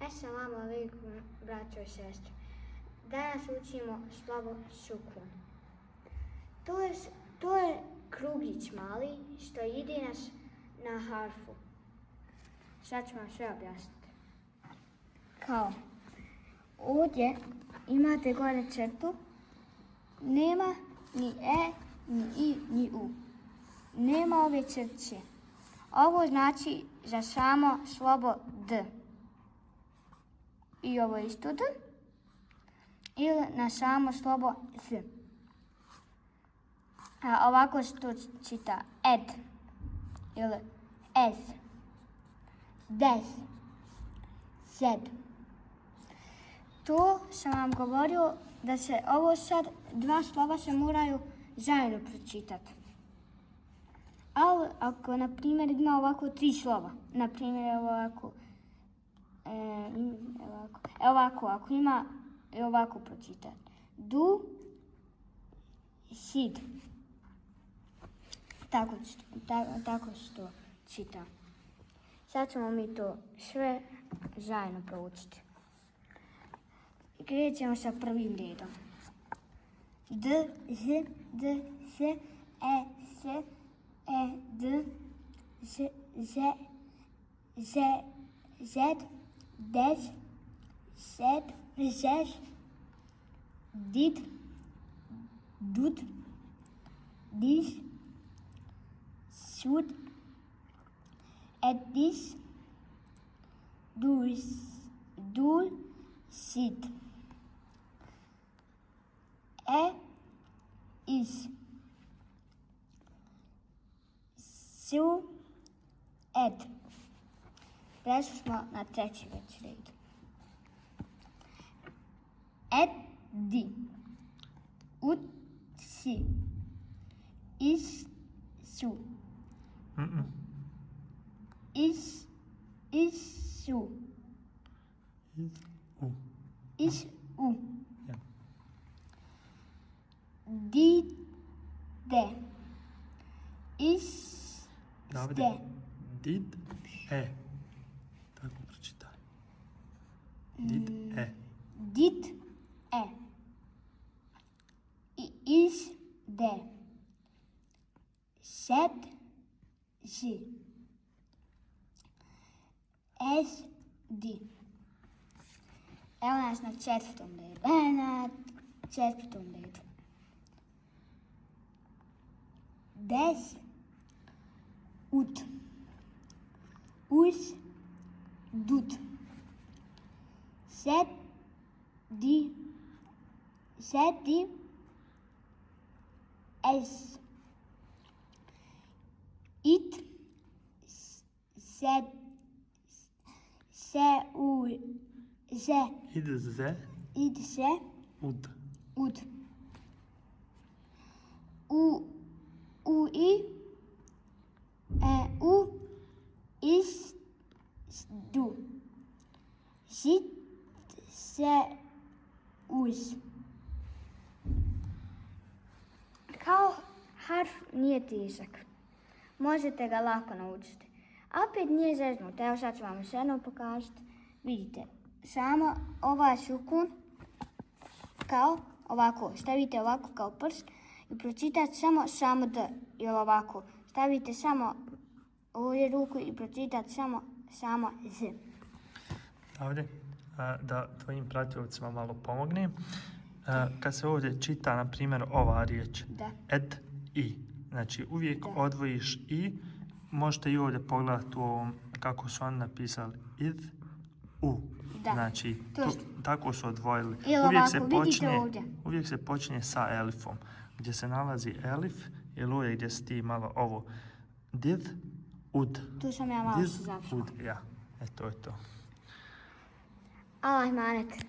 Assalamu alaikum, braćo i sestre. Danas učimo slabo sukun. To je krugić mali što ide na harfu. Sad ću vam sve objasniti. Kao, ovdje imate gore crtu, nema ni e, ni i, ni u. Nema ove crtice. Ovo znači za samo slovo d. I ovo isto d. Ili na samo slovo z. A ovako se to čita ed. Ili ez. Dez. Zed. To sam vam govorio da se ovo sad, dva slova se moraju zajedno pročitati. Ali ako, na primjer, ima ovako tri slova, na primjer ovako, ako ima ovako pročitati. Du, sid. Tako se to čita. Sad ćemo mi to sve zajedno proučiti. Krećemo sa prvim redom. D, z, d, s, e, s, e, d, z, z, z, zed, dez, sed, zez, did, dud, dis, sud, edis, dus, dul, sid. E, is, su, ed. Prešli smo na treći već red. Edi, utsi, isu, isu, isu, dide, iste. Did, e. Tako pročitaj. Did, e. Did, e. Izde. Sed, zi. Esdi. Evo nas na četvrtom redu. Des, ut. Us, dud. Sedi, es. It, sed, se, u, ze. Id, ze. Ud. U, i, u, is, du. Zit, se, uz. Kao harf nije težak. Možete ga lako naučiti. Opet nije zeznut. Evo sad ću vam još jednom pokazati. Vidite, samo ovaj sukun kao ovako. Stavite ovako kao prst i pročitate samo d. Ili ovako. Stavite samo ovdje ruku i pročitate samo z. Ovdje, da tvojim pratiocima malo pomognem. Kad se ovdje čita, na primjer, ova riječ, ed, i. Znači, uvijek odvojiš i. Možete i ovdje pogledati u ovom, kako su oni napisali, id, u. Da. Znači, tako su odvojili. Uvijek se počinje sa elifom, gdje se nalazi elif, ili uvijek gdje si ti malo ovo, did, ud. Tu sam ja malo se zapšla. Ja, to je to. Allah manet.